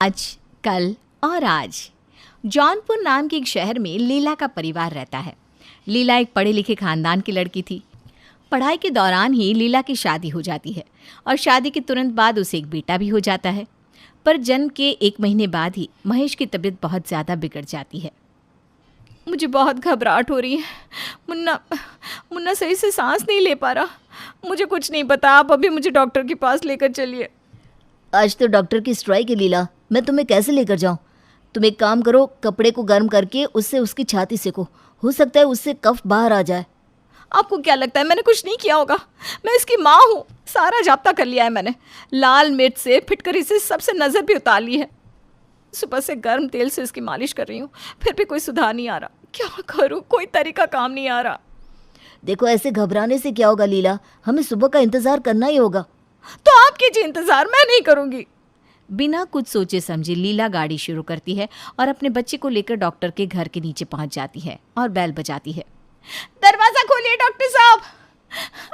आज, कल और आज जौनपुर नाम के एक शहर में लीला का परिवार रहता है। लीला एक पढ़े लिखे खानदान की लड़की थी। पढ़ाई के दौरान ही लीला की शादी हो जाती है और शादी के तुरंत बाद उसे एक बेटा भी हो जाता है। पर जन्म के 1 महीने बाद ही महेश की तबीयत बहुत ज़्यादा बिगड़ जाती है। मुझे बहुत घबराहट हो रही है। मुन्ना मुन्ना सही से सांस नहीं ले पा रहा। मुझे कुछ नहीं पता, आप अभी मुझे डॉक्टर के पास लेकर चलिए। आज तो डॉक्टर की स्ट्राइक है लीला, मैं तुम्हें कैसे लेकर जाऊं? तुम एक काम करो, कपड़े को गर्म करके उससे उसकी छाती सेको, हो सकता है उससे कफ बाहर आ जाए। आपको क्या लगता है मैंने कुछ नहीं किया होगा? मैं इसकी माँ हूँ, सारा जाब्ता कर लिया है मैंने। लाल मिर्च से फिटकरी से सबसे नज़र भी उतार ली है। सुबह से गर्म तेल से इसकी मालिश कर रही हूँ, फिर भी कोई सुधार नहीं आ रहा। क्या करूँ, कोई तरीका काम नहीं आ रहा। देखो, ऐसे घबराने से क्या होगा लीला, हमें सुबह का इंतजार करना ही होगा। तो आप कीजिए इंतजार, मैं नहीं करूँगी। बिना कुछ सोचे समझे लीला गाड़ी शुरू करती है और अपने बच्चे को लेकर डॉक्टर के घर के नीचे पहुंच जाती है और बेल बजाती है। दरवाजा खोलिए डॉक्टर साहब,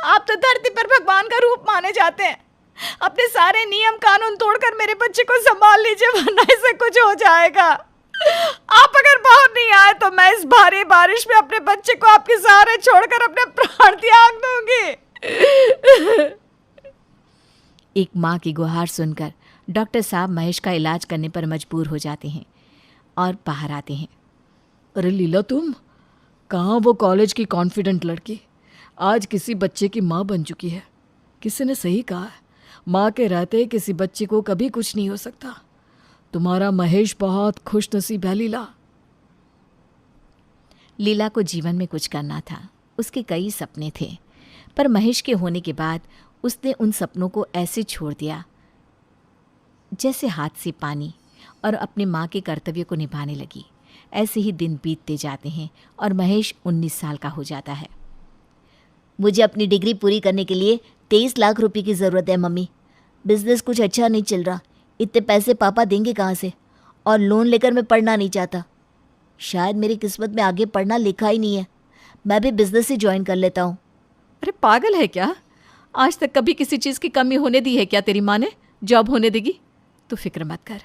आप तो धरती पर भगवान का रूप माने जाते हैं। अपने सारे नियम कानून तोड़कर मेरे बच्चे को संभाल लीजिए, वरना इसे कुछ हो जाएगा। आप अगर बाहर नहीं आए तो मैं इस भारी बारिश में अपने बच्चे को आपके सहारे छोड़कर अपने प्राण त्याग दूंगी। एक माँ की गुहार सुनकर डॉक्टर साहब महेश का इलाज करने पर मजबूर हो जाते हैं और बाहर आते हैं। अरे लीला, तुम कहाँ? वो कॉलेज की कॉन्फिडेंट लड़की आज किसी बच्चे की माँ बन चुकी है। किसी ने सही कहा है, माँ के रहते किसी बच्चे को कभी कुछ नहीं हो सकता। तुम्हारा महेश बहुत खुश नसीब है लीला। लीला को जीवन में कुछ करना था, उसके कई सपने थे, पर महेश के होने के बाद उसने उन सपनों को ऐसे छोड़ दिया जैसे हाथ से पानी, और अपनी माँ के कर्तव्य को निभाने लगी। ऐसे ही दिन बीतते जाते हैं और महेश 19 साल का हो जाता है। मुझे अपनी डिग्री पूरी करने के लिए 23 लाख रुपए की ज़रूरत है मम्मी। बिजनेस कुछ अच्छा नहीं चल रहा, इतने पैसे पापा देंगे कहाँ से? और लोन लेकर मैं पढ़ना नहीं चाहता। शायद मेरी किस्मत में आगे पढ़ना लिखा ही नहीं है। मैं भी बिजनेस ही ज्वाइन कर लेता हूँ। अरे पागल है क्या? आज तक कभी किसी चीज़ की कमी होने दी है क्या तेरी माँ ने? जॉब होने देगी? तो फिक्र मत कर।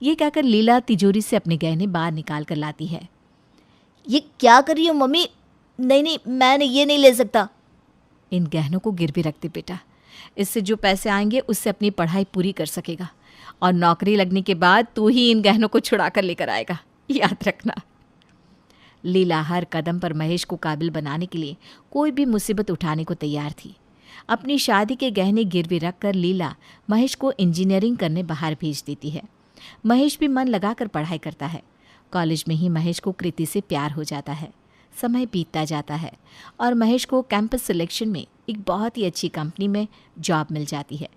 ये कहकर लीला तिजोरी से अपने गहने बाहर निकाल कर लाती है। ये क्या कर रही हो मम्मी? नहीं, मैं ये नहीं ले सकता। इन गहनों को गिरवी रख दे बेटा, इससे जो पैसे आएंगे उससे अपनी पढ़ाई पूरी कर सकेगा, और नौकरी लगने के बाद तू ही इन गहनों को छुड़ा कर लेकर आएगा, याद रखना। लीला हर कदम पर महेश को काबिल बनाने के लिए कोई भी मुसीबत उठाने को तैयार थी। अपनी शादी के गहने गिरवी रखकर लीला महेश को इंजीनियरिंग करने बाहर भेज देती है। महेश भी मन लगाकर पढ़ाई करता है। कॉलेज में ही महेश को कृति से प्यार हो जाता है। समय बीतता जाता है और महेश को कैंपस सिलेक्शन में एक बहुत ही अच्छी कंपनी में जॉब मिल जाती है,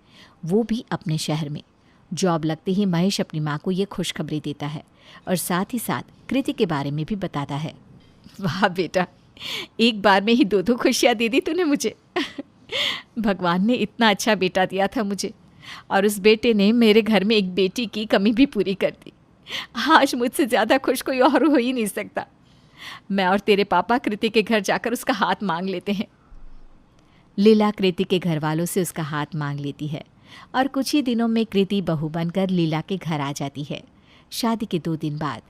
वो भी अपने शहर में। जॉब लगते ही महेश अपनी माँ को ये खुशखबरी देता है और साथ ही साथ कृति के बारे में भी बताता है। वाह बेटा, एक बार में ही 2 खुशियाँ दे दी तूने मुझे। भगवान ने इतना अच्छा बेटा दिया था मुझे, और उस बेटे ने मेरे घर में एक बेटी की कमी भी पूरी कर दी। आज मुझसे ज़्यादा खुश कोई और हो ही नहीं सकता। मैं और तेरे पापा कृति के घर जाकर उसका हाथ मांग लेते हैं। लीला कृति के घर वालों से उसका हाथ मांग लेती है और कुछ ही दिनों में कृति बहू बनकर लीला के घर आ जाती है। शादी के 2 दिन बाद।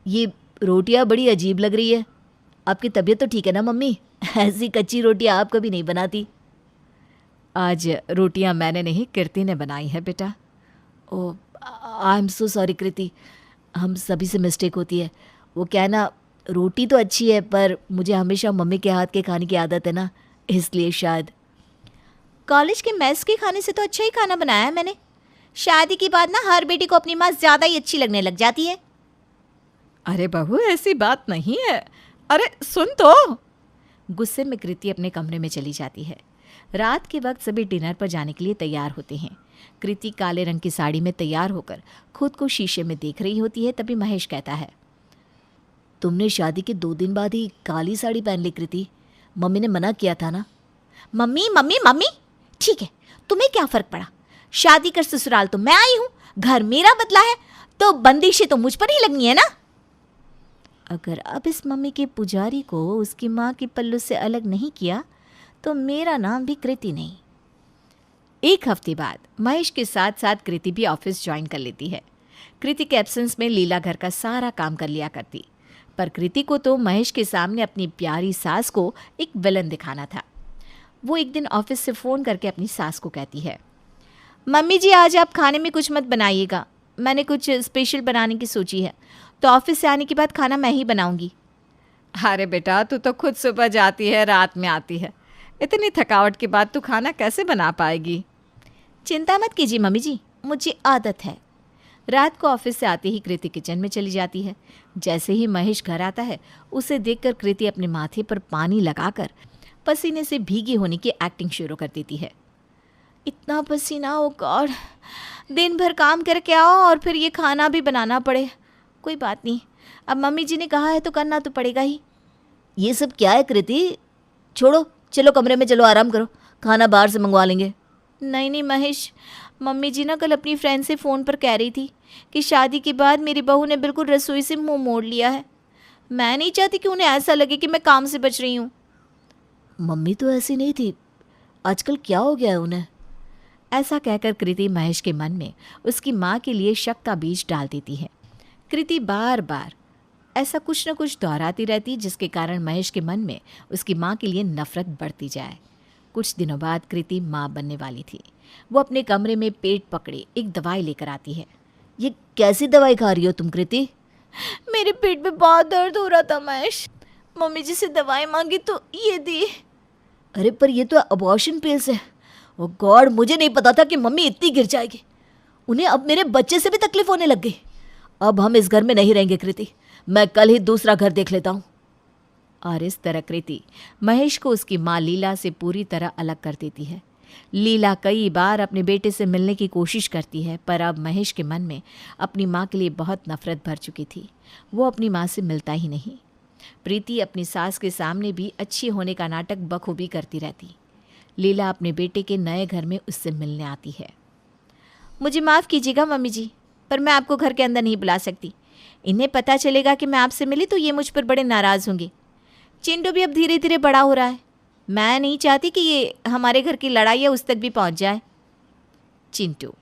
ये रोटियां बड़ी अजीब लग रही है। आपकी तबीयत तो ठीक है ना मम्मी? ऐसी कच्ची रोटियां आप कभी नहीं बनाती। आज रोटियां मैंने नहीं, कृति ने बनाई है बेटा। ओ, आई एम सो सॉरी कृति, हम सभी से मिस्टेक होती है। वो क्या है ना, रोटी तो अच्छी है पर मुझे हमेशा मम्मी के हाथ के खाने की आदत है ना, इसलिए शायद। कॉलेज के मेस के खाने से तो अच्छा ही खाना बनाया है मैंने। शादी के बाद ना हर बेटी को अपनी माँ ज़्यादा ही अच्छी लगने लग जाती है। अरे बहू, ऐसी बात नहीं है। अरे सुन तो। गुस्से में कृति अपने कमरे में चली जाती है। रात के वक्त सभी डिनर पर जाने के लिए तैयार होते हैं। कृति काले रंग की साड़ी में तैयार होकर खुद को शीशे में देख रही होती है। तभी महेश कहता है, तुमने शादी के 2 दिन बाद ही काली साड़ी पहन ली कृति, मम्मी ने मना किया था ना। मम्मी मम्मी मम्मी, ठीक है, तुम्हें क्या फ़र्क पड़ा? शादी कर ससुराल तो मैं आई हूँ, घर मेरा बदला है, तो बंदिशें तो मुझ पर ही लगनी है ना। अगर अब इस मम्मी के पुजारी को उसकी माँ की पल्लू से अलग नहीं किया तो मेरा नाम भी कृति नहीं। एक हफ्ते बाद महेश के साथ साथ कृति भी ऑफिस ज्वाइन कर लेती है। कृति के एब्सेंस में लीला घर का सारा काम कर लिया करती, पर कृति को तो महेश के सामने अपनी प्यारी सास को एक विलन दिखाना था। वो एक दिन ऑफिस से फ़ोन करके अपनी सास को कहती है, मम्मी जी आज आप खाने में कुछ मत बनाइएगा, मैंने कुछ स्पेशल बनाने की सोची है, तो ऑफिस से आने के बाद खाना मैं ही बनाऊंगी। अरे बेटा, तू तो खुद सुबह जाती है रात में आती है, इतनी थकावट के बाद तू खाना कैसे बना पाएगी? चिंता मत कीजिए मम्मी जी, मुझे आदत है। रात को ऑफिस से आते ही कृति किचन में चली जाती है। जैसे ही महेश घर आता है, उसे देखकर कृति अपने माथे पर पानी लगाकर पसीने से भीगी होने की एक्टिंग शुरू कर देती है। इतना पसीना, ओ गॉड, दिन भर काम करके आओ और फिर ये खाना भी बनाना पड़े। कोई बात नहीं, अब मम्मी जी ने कहा है तो करना तो पड़ेगा ही। ये सब क्या है कृति? छोड़ो, चलो कमरे में, चलो आराम करो, खाना बाहर से मंगवा लेंगे। नहीं नहीं महेश, मम्मी जी ना कल अपनी फ्रेंड से फ़ोन पर कह रही थी कि शादी के बाद मेरी बहू ने बिल्कुल रसोई से मुंह मोड़ लिया है। मैं नहीं चाहती कि उन्हें ऐसा लगे कि मैं काम से बच रही हूँ। मम्मी तो ऐसी नहीं थी, आजकल क्या हो गया है उन्हें? ऐसा कहकर कृति महेश के मन में उसकी माँ के लिए शक का बीज डाल देती है। कृति बार बार ऐसा कुछ न कुछ दोहराती रहती, जिसके कारण महेश के मन में उसकी माँ के लिए नफरत बढ़ती जाए। कुछ दिनों बाद कृति माँ बनने वाली थी। वो अपने कमरे में पेट पकड़े एक दवाई लेकर आती है। ये कैसी दवाई खा रही हो तुम कृति? मेरे पेट में बहुत दर्द हो रहा था महेश, मम्मी जी से दवाई मांगी तो ये दी। अरे पर ये तो अबॉर्शन पिल्स है। ओ गॉड, मुझे नहीं पता था कि मम्मी इतनी गिर जाएगी। उन्हें अब मेरे बच्चे से भी तकलीफ होने लग गई। अब हम इस घर में नहीं रहेंगे कृति, मैं कल ही दूसरा घर देख लेता हूँ। और इस तरह कृति महेश को उसकी माँ लीला से पूरी तरह अलग कर देती है। लीला कई बार अपने बेटे से मिलने की कोशिश करती है, पर अब महेश के मन में अपनी माँ के लिए बहुत नफरत भर चुकी थी। वो अपनी माँ से मिलता ही नहीं। प्रीति अपनी सास के सामने भी अच्छी होने का नाटक बखूबी करती रहती। लीला अपने बेटे के नए घर में उससे मिलने आती है। मुझे माफ़ कीजिएगा मम्मी जी, पर मैं आपको घर के अंदर नहीं बुला सकती। इन्हें पता चलेगा कि मैं आपसे मिली तो ये मुझ पर बड़े नाराज़ होंगे। चिंटू भी अब धीरे धीरे बड़ा हो रहा है, मैं नहीं चाहती कि ये हमारे घर की लड़ाई है उस तक भी पहुंच जाए। चिंटू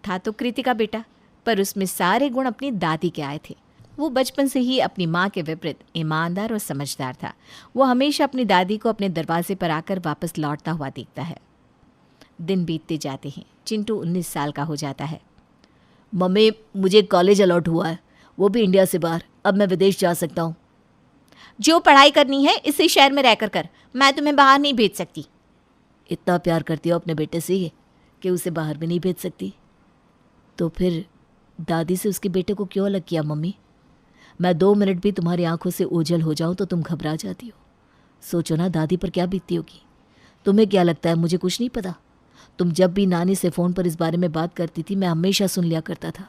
था तो कृति का बेटा, पर उसमें सारे गुण अपनी दादी के आए थे। वो बचपन से ही अपनी माँ के विपरीत ईमानदार और समझदार था। वो हमेशा अपनी दादी को अपने दरवाजे पर आकर वापस लौटता हुआ देखता है। दिन बीतते जाते हैं। चिंटू 19 साल का हो जाता है। मम्मी, मुझे कॉलेज अलॉट हुआ है, वो भी इंडिया से बाहर। अब मैं विदेश जा सकता हूँ। जो पढ़ाई करनी है इसी शहर में रहकर कर, मैं तुम्हें बाहर नहीं भेज सकती। इतना प्यार करती हो अपने बेटे से कि उसे बाहर भी नहीं भेज सकती? तो फिर दादी से उसके बेटे को क्यों अलग किया मम्मी? मैं 2 मिनट भी तुम्हारी आंखों से ओझल हो जाऊं तो तुम घबरा जाती हो। सोचो ना दादी पर क्या बीतती होगी। तुम्हें क्या लगता है मुझे कुछ नहीं पता? तुम जब भी नानी से फ़ोन पर इस बारे में बात करती थी, मैं हमेशा सुन लिया करता था।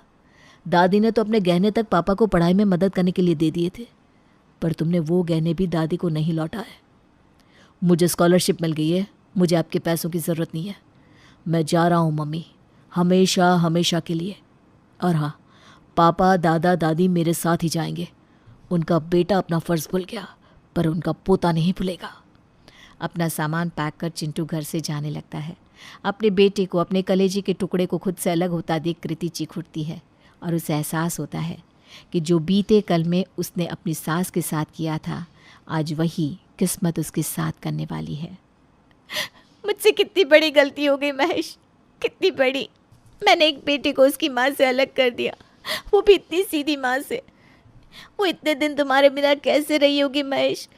दादी ने तो अपने गहने तक पापा को पढ़ाई में मदद करने के लिए दे दिए थे, पर तुमने वो गहने भी दादी को नहीं लौटाए। मुझे स्कॉलरशिप मिल गई है, मुझे आपके पैसों की ज़रूरत नहीं है। मैं जा रहा हूँ मम्मी, हमेशा हमेशा के लिए। और हाँ, पापा दादा दादी मेरे साथ ही जाएंगे। उनका बेटा अपना फ़र्ज़ भूल गया, पर उनका पोता नहीं भूलेगा। अपना सामान पैक कर चिंटू घर से जाने लगता है। अपने बेटे को, अपने कलेजे के टुकड़े को खुद से अलग होता देख कृति चीख उठती है और उसे एहसास होता है कि जो बीते कल में उसने अपनी सास के साथ किया था, आज वही किस्मत उसके साथ करने वाली है। मुझसे कितनी बड़ी गलती हो गई महेश, कितनी बड़ी। मैंने एक बेटे को उसकी माँ से अलग कर दिया, वो भी इतनी सीधी माँ से। वो इतने दिन तुम्हारे बिना कैसे रही होगी महेश?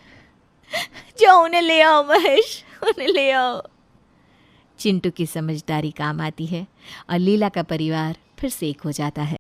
जाओ उन्हें ले आओ महेश, उन्हें ले आओ। चिंटू की समझदारी काम आती है और लीला का परिवार फिर से एक हो जाता है।